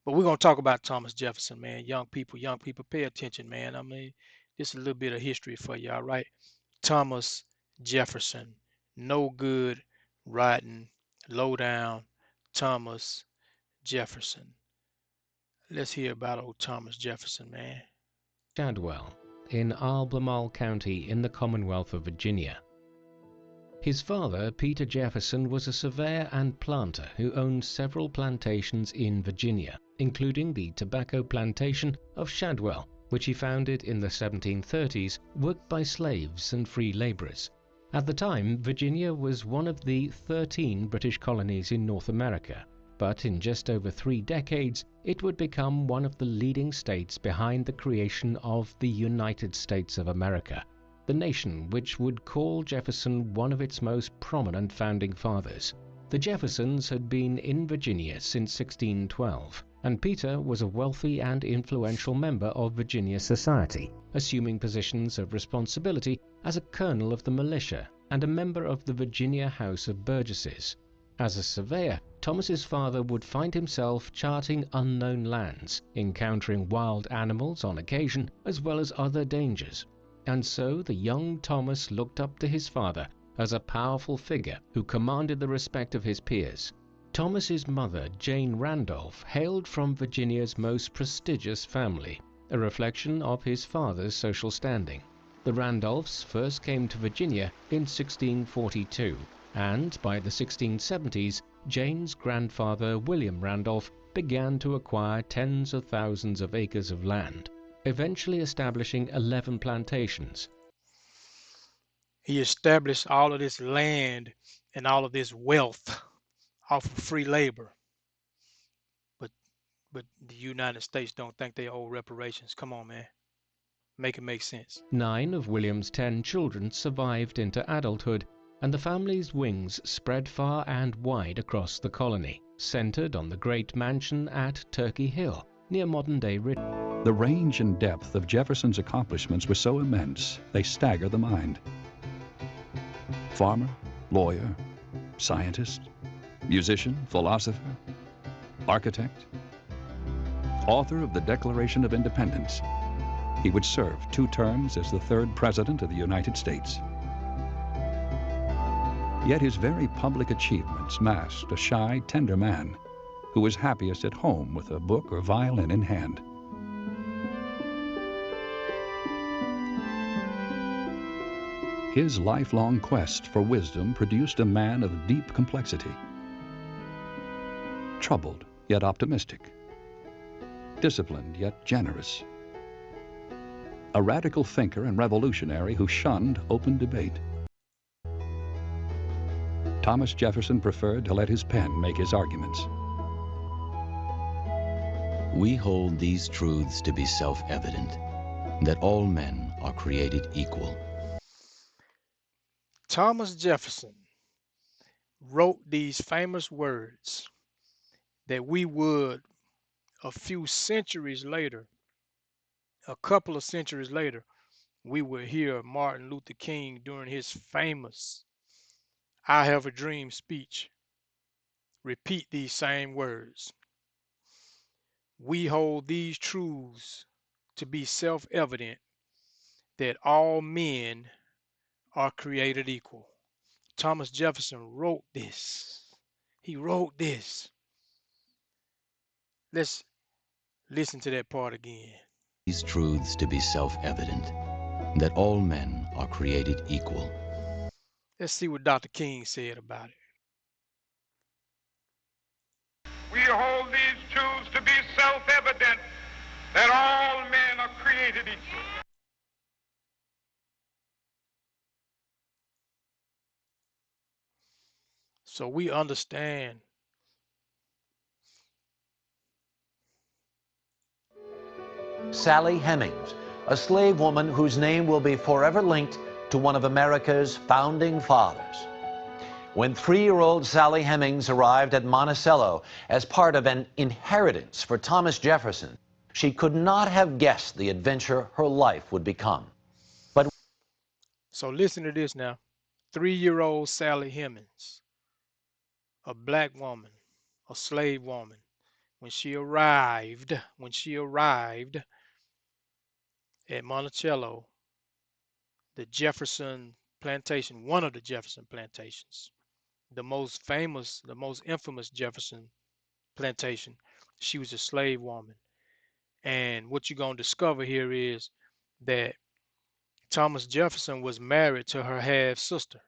But we're gonna talk about Thomas Jefferson, man. Young people, pay attention, man. I mean, this is a little bit of history for you, all right? Thomas Jefferson, no good, rotten, low down, Thomas Jefferson. Let's hear about old Thomas Jefferson, man. Shadwell, in Albemarle County in the Commonwealth of Virginia. His father, Peter Jefferson, was a surveyor and planter who owned several plantations in Virginia, including the tobacco plantation of Shadwell, which he founded in the 1730s, worked by slaves and free laborers. At the time, Virginia was one of the 13 British colonies in North America, but in just over 3 decades, it would become one of the leading states behind the creation of the United States of America, the nation which would call Jefferson one of its most prominent founding fathers. The Jeffersons had been in Virginia since 1612, and Peter was a wealthy and influential member of Virginia society, assuming positions of responsibility as a colonel of the militia and a member of the Virginia House of Burgesses. As a surveyor, Thomas's father would find himself charting unknown lands, encountering wild animals on occasion, as well as other dangers. And so the young Thomas looked up to his father as a powerful figure who commanded the respect of his peers. Thomas's mother, Jane Randolph, hailed from Virginia's most prestigious family, a reflection of his father's social standing. The Randolphs first came to Virginia in 1642, and by the 1670s, Jane's grandfather, William Randolph, began to acquire tens of thousands of acres of land, eventually establishing 11 plantations. He established all of this land and all of this wealth off of free labor. But but the United States don't think they owe reparations. Come on, man. Make it make sense. 9 of William's 10 children survived into adulthood, and the family's wings spread far and wide across the colony, centered on the great mansion at Turkey Hill, near modern-day Richmond. The range and depth of Jefferson's accomplishments were so immense, they stagger the mind. Farmer, lawyer, scientist, musician, philosopher, architect, author of the Declaration of Independence. He would serve 2 terms as the 3rd President of the United States. Yet his very public achievements masked a shy, tender man who was happiest at home with a book or violin in hand. His lifelong quest for wisdom produced a man of deep complexity. Troubled, yet optimistic. Disciplined, yet generous. A radical thinker and revolutionary who shunned open debate. Thomas Jefferson preferred to let his pen make his arguments. We hold these truths to be self-evident, that all men are created equal. Thomas Jefferson wrote these famous words that we would, a few centuries later, a couple of centuries later, we would hear Martin Luther King during his famous I Have a Dream speech repeat these same words. We hold these truths to be self-evident, that all men are created equal. Thomas Jefferson wrote this. He wrote this. Let's listen to that part again. These truths to be self-evident, that all men are created equal. Let's see what Dr. King said about it. We hold these truths to be self-evident, that all men are created equal. So we understand Sally Hemings, a slave woman whose name will be forever linked to one of America's founding fathers. When 3-year-old Sally Hemings arrived at Monticello as part of an inheritance for Thomas Jefferson, she could not have guessed the adventure her life would become. So listen to this now. 3-year-old Sally Hemings, a black woman, a slave woman, when she arrived at Monticello, the Jefferson plantation, one of the Jefferson plantations, the most famous, the most infamous Jefferson plantation. She was a slave woman. And what you're going to discover here is that Thomas Jefferson was married to her half sister,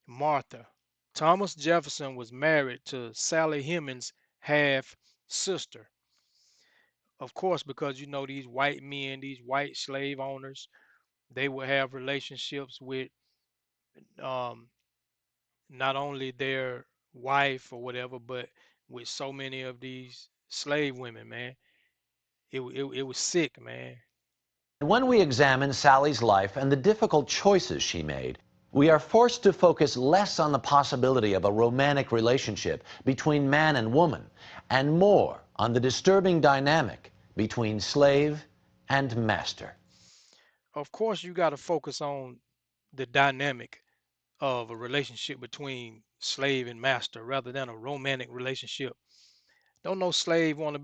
Martha. Thomas Jefferson was married to Sally Hemings' half sister. Of course, because you know these white men, these white slave owners, they would have relationships with um, not only their wife or whatever, but with so many of these slave women, man. It was sick, man. When we examine Sally's life and the difficult choices she made, we are forced to focus less on the possibility of a romantic relationship between man and woman and more on the disturbing dynamic between slave and master. Of course, you got to focus on the dynamic of a relationship between slave and master rather than a romantic relationship. Don't no slave want to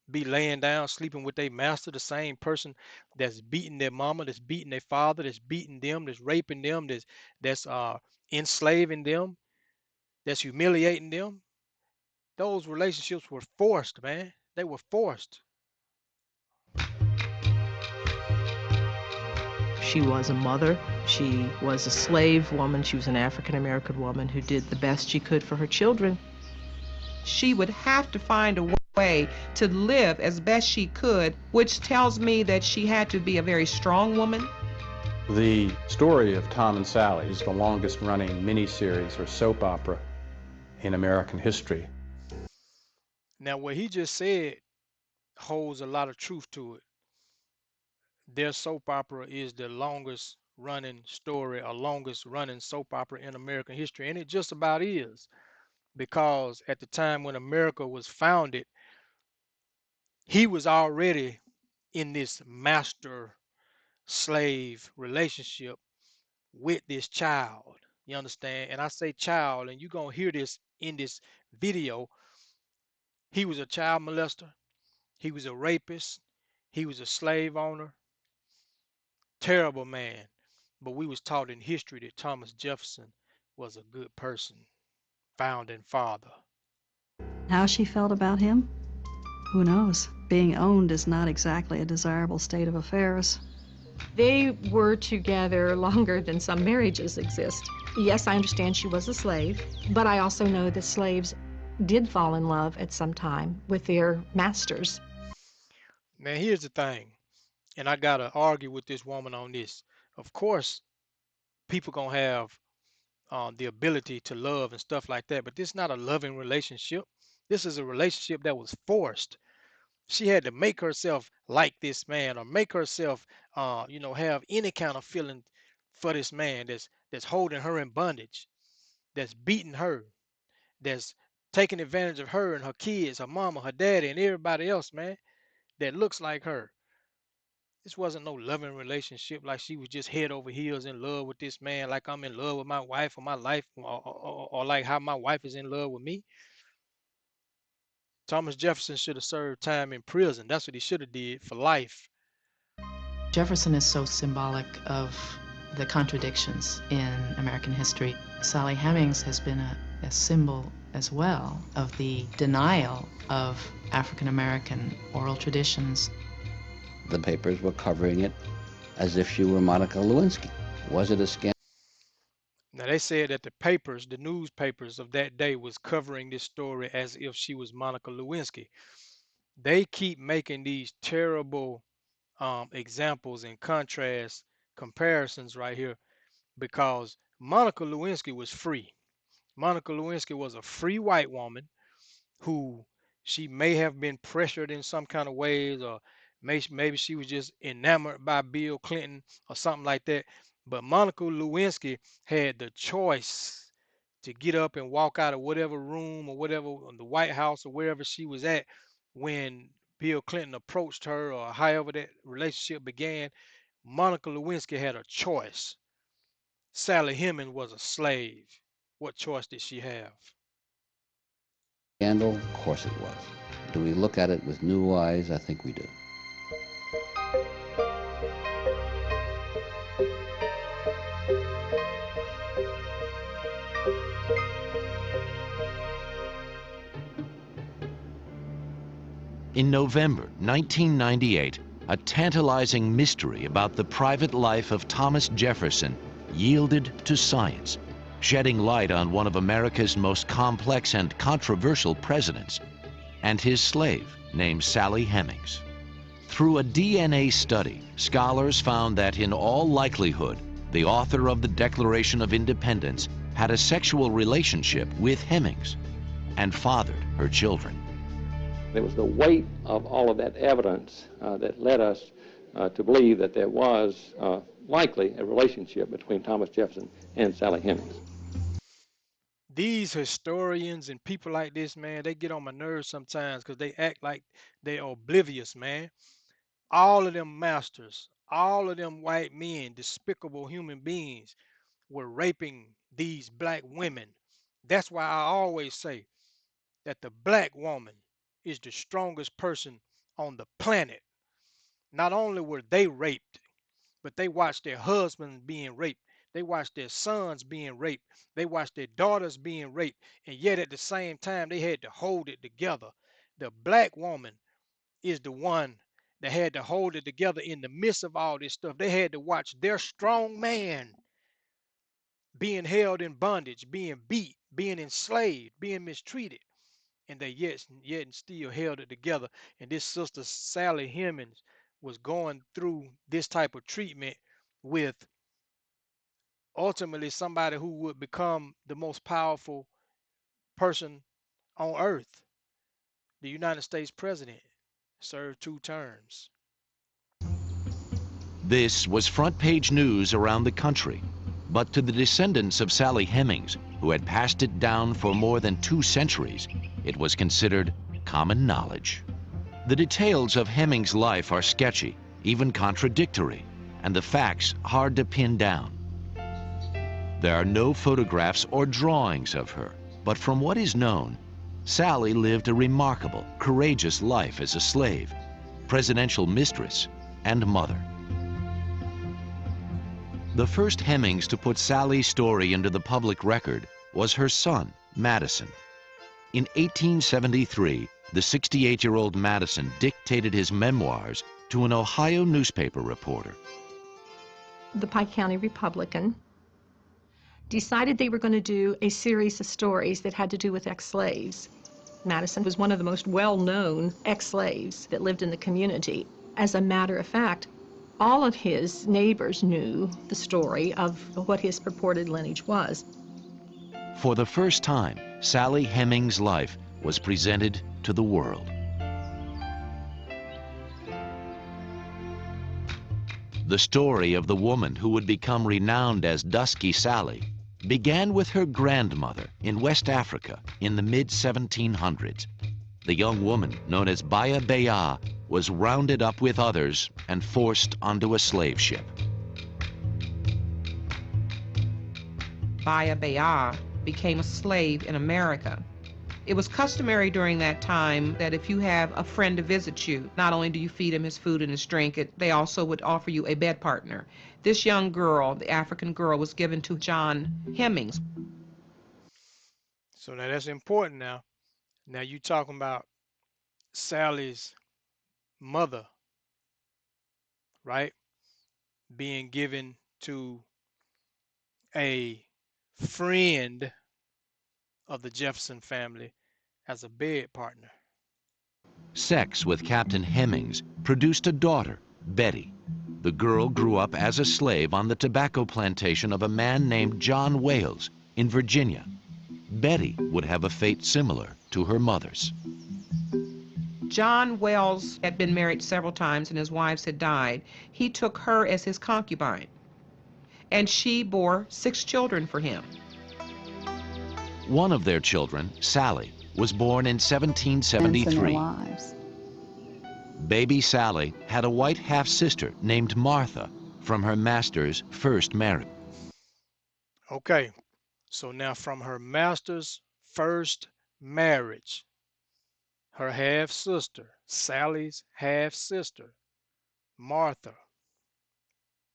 be laying down sleeping with their master, the same person that's beating their mama, that's beating their father, that's beating them, that's raping them, that's enslaving them, that's humiliating them. Those relationships were forced, man. They were forced. She was a mother. She was a slave woman. She was an African American woman who did the best she could for her children. She would have to find a way to live as best she could, which tells me that she had to be a very strong woman. The story of Tom and Sally is the longest running miniseries or soap opera in American history. Now, what he just said holds a lot of truth to it. Their soap opera is the longest running story or longest running soap opera in American history. And it just about is, because at the time when America was founded, he was already in this master slave relationship with this child. You understand? And I say child, and you're going to hear this in this video. He was a child molester, he was a rapist, he was a slave owner, terrible man. But we was taught in history that Thomas Jefferson was a good person, founding father. How she felt about him? Who knows? Being owned is not exactly a desirable state of affairs. They were together longer than some marriages exist. Yes, I understand she was a slave, but I also know that slaves did fall in love at some time with their masters. Now, here's the thing, and I got to argue with this woman on this. Of course, people going to have the ability to love and stuff like that, but this is not a loving relationship. This is a relationship that was forced. She had to make herself like this man or make herself, have any kind of feeling for this man that's holding her in bondage, that's beating her, that's taking advantage of her and her kids, her mama, her daddy, and everybody else, man, that looks like her. This wasn't no loving relationship like she was just head over heels in love with this man, like I'm in love with my wife or my life, or like how my wife is in love with me. Thomas Jefferson should have served time in prison. That's what he should have did for life. Jefferson is so symbolic of the contradictions in American history. Sally Hemings has been a symbol as well of the denial of African American oral traditions. The papers were covering it as if she were Monica Lewinsky. Was it a scandal? Now they said that the papers, the newspapers of that day was covering this story as if she was Monica Lewinsky. They keep making these terrible examples and contrast comparisons right here because Monica Lewinsky was free. Monica Lewinsky was a free white woman who she may have been pressured in some kind of ways, or maybe she was just enamored by Bill Clinton or something like that. But Monica Lewinsky had the choice to get up and walk out of whatever room or whatever the White House or wherever she was at when Bill Clinton approached her or however that relationship began. Monica Lewinsky had a choice. Sally Hemings was a slave. What choice did she have? Scandal? Of course it was. Do we look at it with new eyes? I think we do. In November 1998, a tantalizing mystery about the private life of Thomas Jefferson yielded to science, shedding light on one of America's most complex and controversial presidents, and his slave named Sally Hemings. Through a DNA study, scholars found that in all likelihood, the author of the Declaration of Independence had a sexual relationship with Hemings and fathered her children. It was the weight of all of that evidence that led us to believe that there was likely a relationship between Thomas Jefferson and Sally Hemings. These historians and people like this, man, they get on my nerves sometimes because they act like they're oblivious, man. All of them masters, all of them white men, despicable human beings, were raping these black women. That's why I always say that the black woman is the strongest person on the planet. Not only were they raped, but they watched their husbands being raped. They watched their sons being raped. They watched their daughters being raped. And yet at the same time, they had to hold it together. The black woman is the one that had to hold it together in the midst of all this stuff. They had to watch their strong man being held in bondage, being beat, being enslaved, being mistreated. And they yet and still held it together. And this sister Sally Hemings was going through this type of treatment with ultimately somebody who would become the most powerful person on earth, the United States president, served 2 terms. This was front-page news around the country. But to the descendants of Sally Hemings, who had passed it down for more than 2 centuries, it was considered common knowledge. The details of Hemings' life are sketchy, even contradictory, and the facts hard to pin down. There are no photographs or drawings of her, but from what is known, Sally lived a remarkable, courageous life as a slave, presidential mistress, and mother. The first Hemings to put Sally's story into the public record was her son, Madison. In 1873, the 68-year-old Madison dictated his memoirs to an Ohio newspaper reporter. The Pike County Republican decided they were going to do a series of stories that had to do with ex-slaves. Madison was one of the most well-known ex-slaves that lived in the community. As a matter of fact, all of his neighbors knew the story of what his purported lineage was. For the first time, Sally Hemings' life was presented to the world. The story of the woman who would become renowned as Dusky Sally began with her grandmother in West Africa in the mid-1700s. The young woman, known as Baya Baya, was rounded up with others and forced onto a slave ship. Baya Baya became a slave in America. It was customary during that time that if you have a friend to visit you, not only do you feed him his food and his drink, they also would offer you a bed partner. This young girl, the African girl, was given to John Hemings. So now that's important now. Now you talking about Sally's mother, right? Being given to a friend of the Jefferson family as a bed partner. Sex with Captain Hemings produced a daughter, Betty. The girl grew up as a slave on the tobacco plantation of a man named John Wales in Virginia. Betty would have a fate similar to her mother's. John Wells had been married several times and his wives had died. He took her as his concubine, and she bore 6 children for him. One of their children, Sally, was born in 1773. Baby Sally had a white half-sister named Martha from her master's first marriage. Okay, so now from her master's first marriage, her half sister, Sally's half sister, Martha.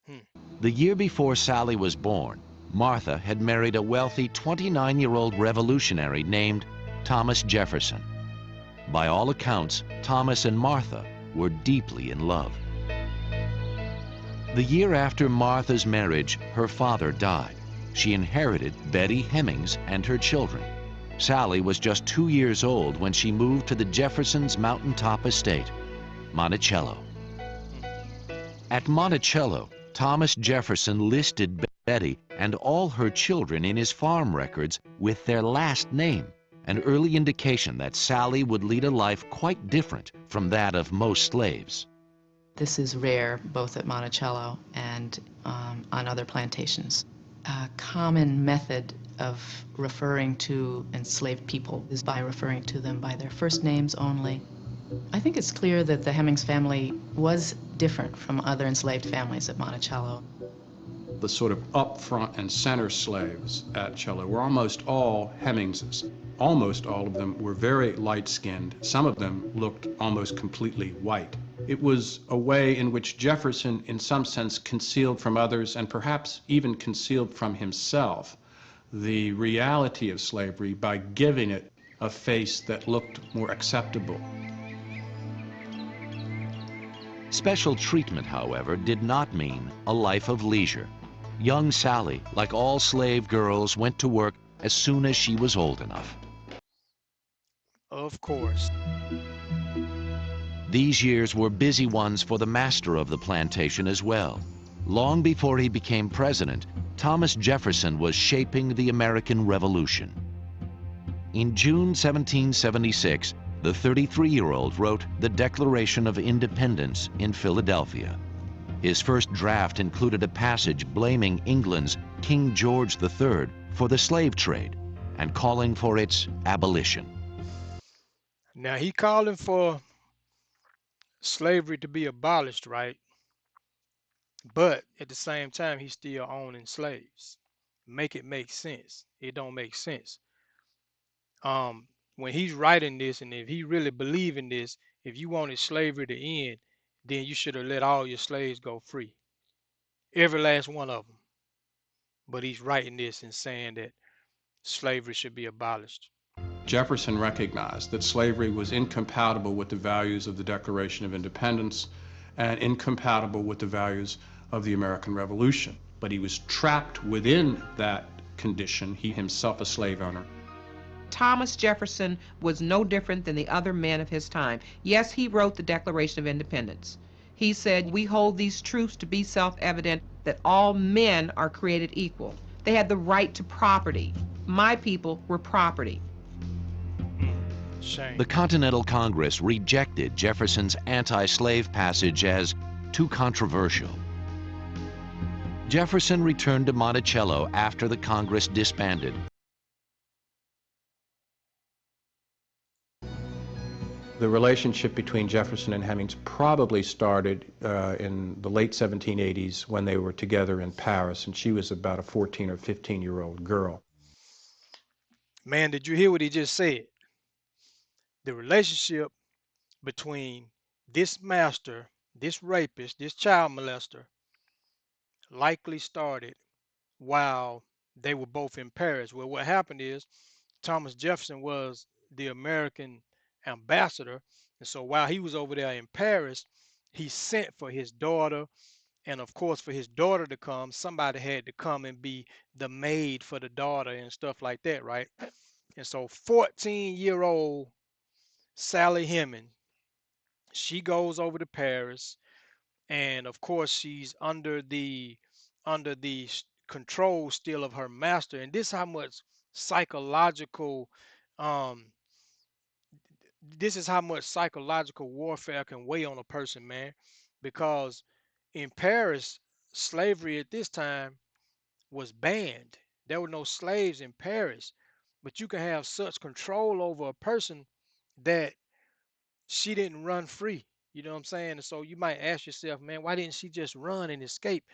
Hmm. The year before Sally was born, Martha had married a wealthy 29-year-old revolutionary named Thomas Jefferson. By all accounts, Thomas and Martha were deeply in love. The year after Martha's marriage, her father died. She inherited Betty Hemings and her children. Sally was just 2 years old when she moved to the Jeffersons' mountaintop estate, Monticello. At Monticello, Thomas Jefferson listed Betty and all her children in his farm records with their last name, an early indication that Sally would lead a life quite different from that of most slaves. This is rare both at Monticello and on other plantations. A common method of referring to enslaved people is by referring to them by their first names only. I think it's clear that the Hemings family was different from other enslaved families at Monticello. The sort of up front and center slaves at Cello were almost all Hemingses. Almost all of them were very light-skinned. Some of them looked almost completely white. It was a way in which Jefferson, in some sense, concealed from others and perhaps even concealed from himself the reality of slavery by giving it a face that looked more acceptable. Special treatment, however, did not mean a life of leisure. Young Sally, like all slave girls, went to work as soon as she was old enough. Of course. These years were busy ones for the master of the plantation as well. Long before he became president, Thomas Jefferson was shaping the American Revolution. In June 1776, the 33-year-old wrote the Declaration of Independence in Philadelphia. His first draft included a passage blaming England's King George III for the slave trade and calling for its abolition. Now he calling for slavery to be abolished, right? But at the same time, he's still owning slaves. Make it make sense. It don't make sense. When he's writing this, and if he really believed in this, if you wanted slavery to end, then you should have let all your slaves go free, every last one of them. But he's writing this and saying that slavery should be abolished. Jefferson recognized that slavery was incompatible with the values of the Declaration of Independence and incompatible with the values of the American Revolution. But he was trapped within that condition, he himself a slave owner. Thomas Jefferson was no different than the other men of his time. Yes, he wrote the Declaration of Independence. He said, "We hold these truths to be self-evident, that all men are created equal. They had the right to property. My people were property." Shame. The Continental Congress rejected Jefferson's anti-slave passage as too controversial. Jefferson returned to Monticello after the Congress disbanded. The relationship between Jefferson and Hemings probably started in the late 1780s when they were together in Paris, and she was about a 14 or 15-year-old girl. Man, did you hear what he just said? The relationship between this master, this rapist, this child molester, likely started while they were both in Paris. Well, what happened is Thomas Jefferson was the American ambassador, and so while he was over there in Paris, he sent for his daughter, and of course for his daughter to come, somebody had to come and be the maid for the daughter and stuff like that, right? And so 14-year-old Sally Hemings, she goes over to Paris, and of course she's under the control still of her master. And this how much psychological um this is how much psychological warfare can weigh on a person, man. Because in Paris, slavery at this time was banned. There were no slaves in Paris, but you can have such control over a person that she didn't run free. You know what I'm saying? And so you might ask yourself, man, why didn't she just run and escape?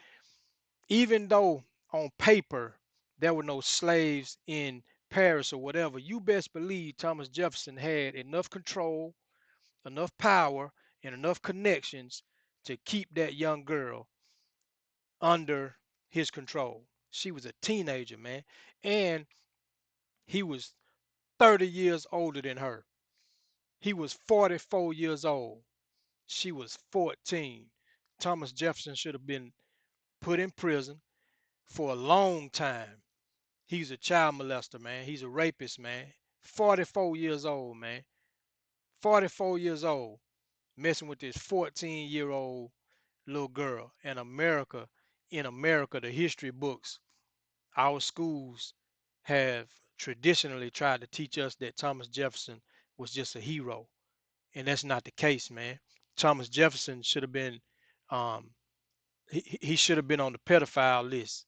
Even though on paper there were no slaves in Paris or whatever, you best believe Thomas Jefferson had enough control enough power and enough connections to keep that young girl under his control. She was a teenager, man, and he was 30 years older than her. He was 44 years old. She was 14. Thomas Jefferson should have been put in prison for a long time. He's a child molester, man. He's a rapist, man. 44 years old, man. 44 years old, messing with this 14-year-old little girl. And America, in America, the history books, our schools have traditionally tried to teach us that Thomas Jefferson was just a hero. And that's not the case, man. Thomas Jefferson should have been, um, he should have been on the pedophile list.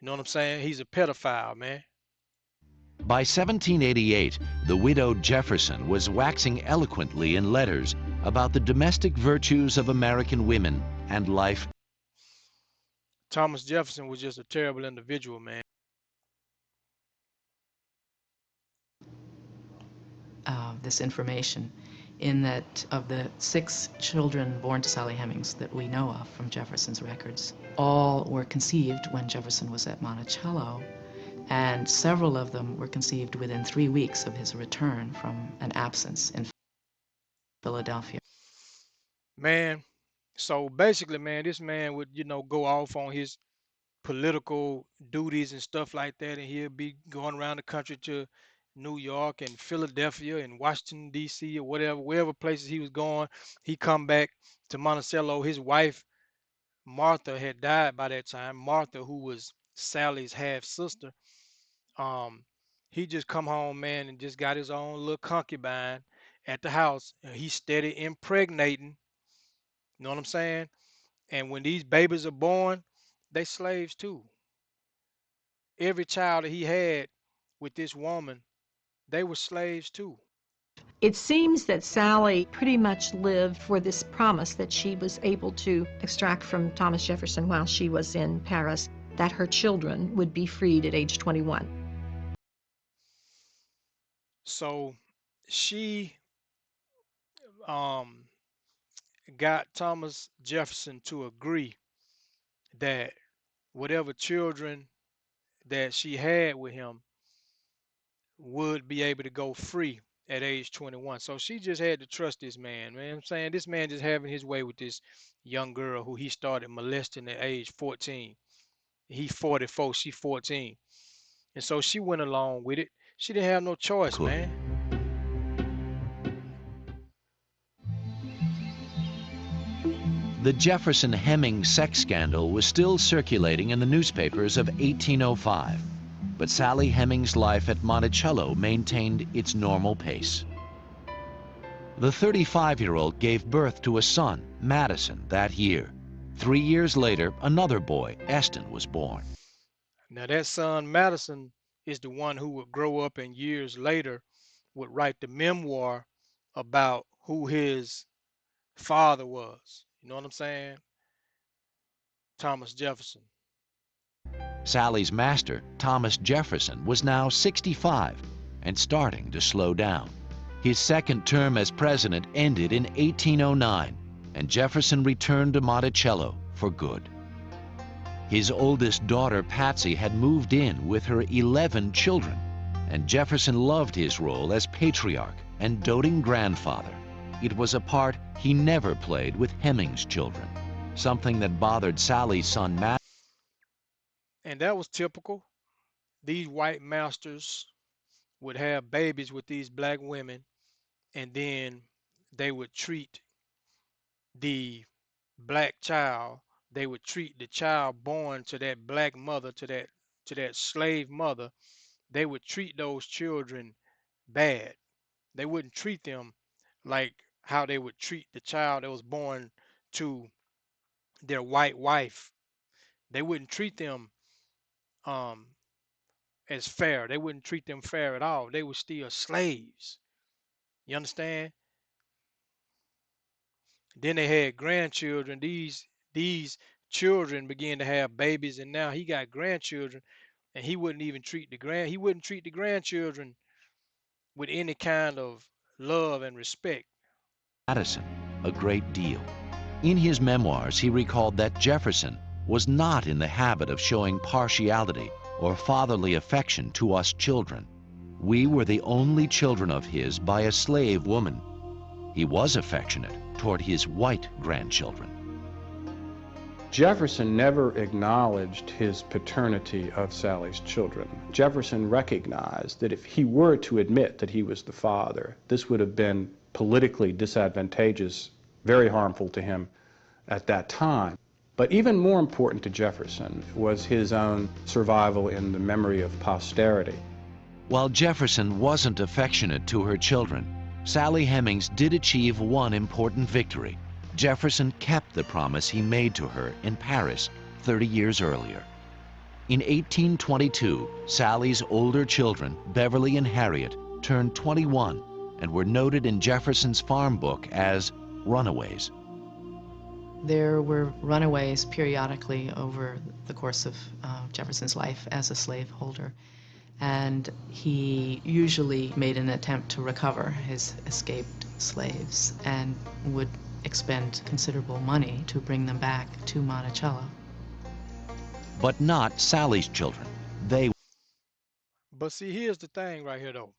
You know what I'm saying? He's a pedophile, man. By 1788, the widowed Jefferson was waxing eloquently in letters about the domestic virtues of American women and life. Thomas Jefferson was just a terrible individual, man. This information in that of the 6 children born to Sally Hemings that we know of from Jefferson's records, all were conceived when Jefferson was at Monticello, and several of them were conceived within 3 weeks of his return from an absence in Philadelphia. Man, so basically, man, this man would, go off on his political duties and stuff like that, and he'll be going around the country to New York and Philadelphia and Washington D.C. or whatever, wherever places he was going. He come back to Monticello. His wife Martha had died by that time. Martha, who was Sally's half sister, um, he just come home, man, and just got his own little concubine at the house. And he steady impregnating. You know what I'm saying? And when these babies are born, they slaves too. Every child that he had with this woman, they were slaves too. It seems that Sally pretty much lived for this promise that she was able to extract from Thomas Jefferson while she was in Paris, that her children would be freed at age 21. So she um, got Thomas Jefferson to agree that whatever children that she had with him would be able to go free at age 21. So she just had to trust this man, man. I'm saying this man just having his way with this young girl who he started molesting at age 14. He 44, she 14. And so she went along with it. She didn't have no choice, man. The Jefferson-Hemings sex scandal was still circulating in the newspapers of 1805, but Sally Hemings' life at Monticello maintained its normal pace. The 35-year-old gave birth to a son, Madison, that year. 3 years later, another boy, Eston, was born. Now that son Madison is the one who would grow up and years later would write the memoir about who his father was. You know what I'm saying? Thomas Jefferson. Sally's master, Thomas Jefferson, was now 65 and starting to slow down. His second term as president ended in 1809, and Jefferson returned to Monticello for good. His oldest daughter, Patsy, had moved in with her 11 children, and Jefferson loved his role as patriarch and doting grandfather. It was a part he never played with Hemings' children, something that bothered Sally's son, Matt. And that was typical. These white masters would have babies with these black women, and then they would treat the black child, they would treat the child born to that black mother, to that slave mother, they would treat those children bad. They wouldn't treat them like how they would treat the child that was born to their white wife. They wouldn't treat them um, as fair. They wouldn't treat them fair at all. They were still slaves. You understand? Then they had grandchildren. These children began to have babies, and now he got grandchildren, and he wouldn't treat the grandchildren with any kind of love and respect. Madison a great deal. In his memoirs, he recalled that Jefferson was not in the habit of showing partiality or fatherly affection to us children. We were the only children of his by a slave woman. He was affectionate toward his white grandchildren. Jefferson never acknowledged his paternity of Sally's children. Jefferson recognized that if he were to admit that he was the father, this would have been politically disadvantageous, very harmful to him at that time. But even more important to Jefferson was his own survival in the memory of posterity. While Jefferson wasn't affectionate to her children, Sally Hemings did achieve one important victory. Jefferson kept the promise he made to her in Paris 30 years earlier. In 1822, Sally's older children, Beverly and Harriet, turned 21 and were noted in Jefferson's farm book as runaways. There were runaways periodically over the course of Jefferson's life as a slaveholder, and he usually made an attempt to recover his escaped slaves and would expend considerable money to bring them back to Monticello. But not Sally's children. But see, here's the thing right here, though.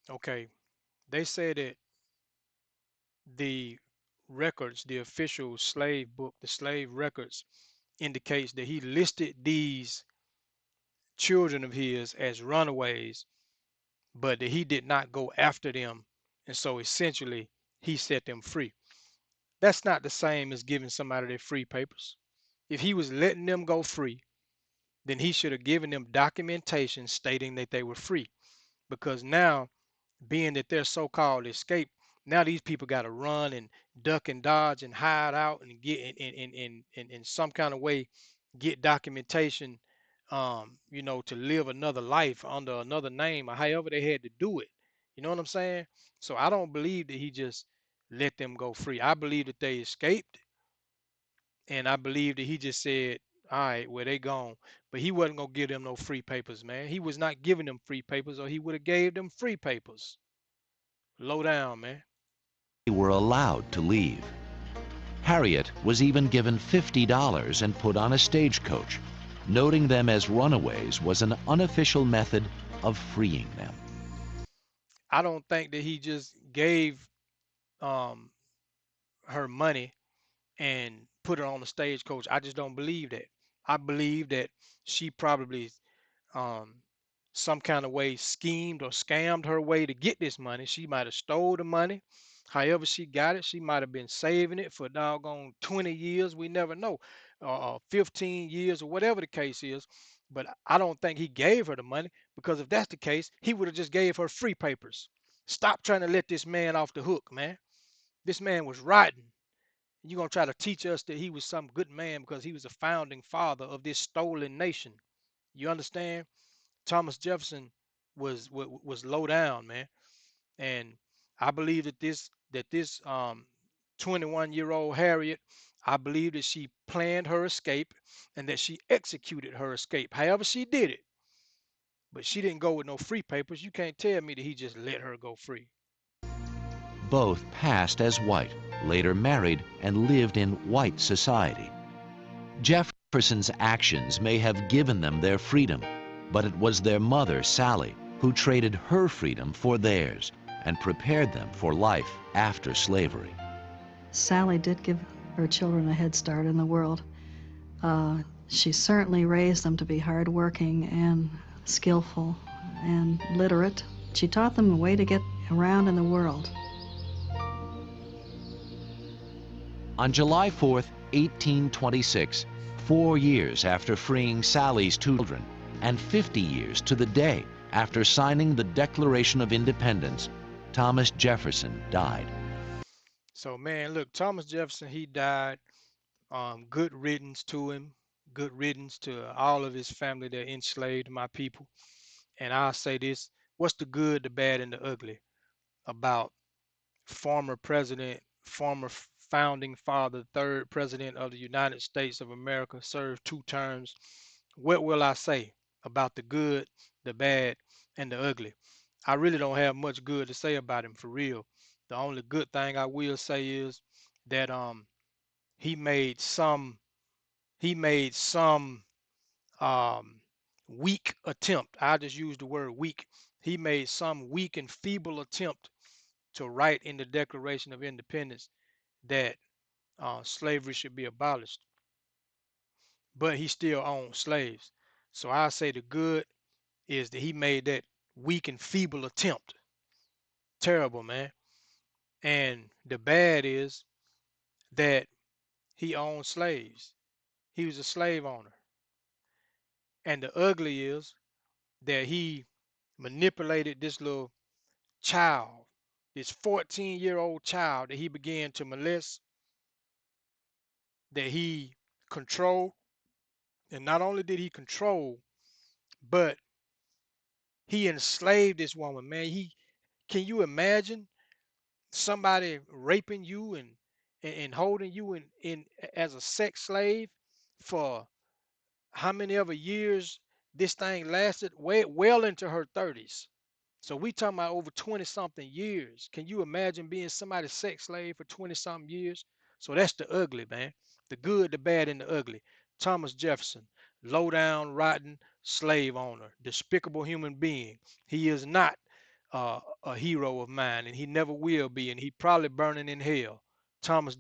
Okay, they say that the records, the official slave book, the slave records, indicates that he listed these children of his as runaways, but that he did not go after them, and so essentially he set them free. That's not the same as giving somebody their free papers. If he was letting them go free, then he should have given them documentation stating that they were free. Because now, being that they're so-called escaped, now these people got to run and duck and dodge and hide out and get in some kind of way get documentation, to live another life under another name or however they had to do it. You know what I'm saying? So I don't believe that he just let them go free. I believe that they escaped, and I believe that he just said, all right, well, they gone. But he wasn't gonna give them no free papers, man. He was not giving them free papers, or he would have gave them free papers. Low down, man. They were allowed to leave. Harriet was even given $50 and put on a stagecoach. Noting them as runaways was an unofficial method of freeing them. I don't think that he just gave um, her money and put her on the stagecoach. I just don't believe that. I believe that she probably um, some kind of way schemed or scammed her way to get this money. She might have stole the money. However she got it, she might have been saving it for doggone 20 years. We never know, 15 years or whatever the case is. But I don't think he gave her the money, because if that's the case, he would have just gave her free papers. Stop trying to let this man off the hook, man. This man was rotten. You're going to try to teach us that he was some good man because he was a founding father of this stolen nation. You understand? Thomas Jefferson was low down, man. And I believe that this 21-year-old Harriet, I believe that she planned her escape and that she executed her escape. However she did it. But she didn't go with no free papers. You can't tell me that he just let her go free. Both passed as white, later married, and lived in white society. Jefferson's actions may have given them their freedom, but it was their mother, Sally, who traded her freedom for theirs and prepared them for life after slavery. Sally did give her children a head start in the world. She certainly raised them to be hardworking and skillful and literate. She taught them a way to get around in the world. On July 4th, 1826, 4 years after freeing Sally's two children, and 50 years to the day after signing the Declaration of Independence, Thomas Jefferson died. So, man, look, Thomas Jefferson, he died. Good riddance to him. Good riddance to all of his family that enslaved my people. And I'll say this: what's the good, the bad, and the ugly about former president, former founding father, third president of the United States of America, served 2 terms? What will I say about the good, the bad, and the ugly? I really don't have much good to say about him, for real. The only good thing I will say is that he made some he made some um, weak attempt. I just use the word weak. He made some weak and feeble attempt to write in the Declaration of Independence that slavery should be abolished, but he still owned slaves. So I say the good is that he made that weak and feeble attempt. Terrible, man. And the bad is that he owned slaves. He was a slave owner. And the ugly is that he manipulated this little child, this 14-year-old child that he began to molest, that he controlled. And not only did he control, but he enslaved this woman, man. Can you imagine somebody raping you and holding you in as a sex slave for how many ever years this thing lasted? Well into her 30s. So we talking about over 20 something years. Can you imagine being somebody's sex slave for 20 something years? So that's the ugly, man. The good, the bad, and the ugly. Thomas Jefferson, low down, rotten slave owner, despicable human being. He is not a hero of mine, and he never will be, and he probably burning in hell. Thomas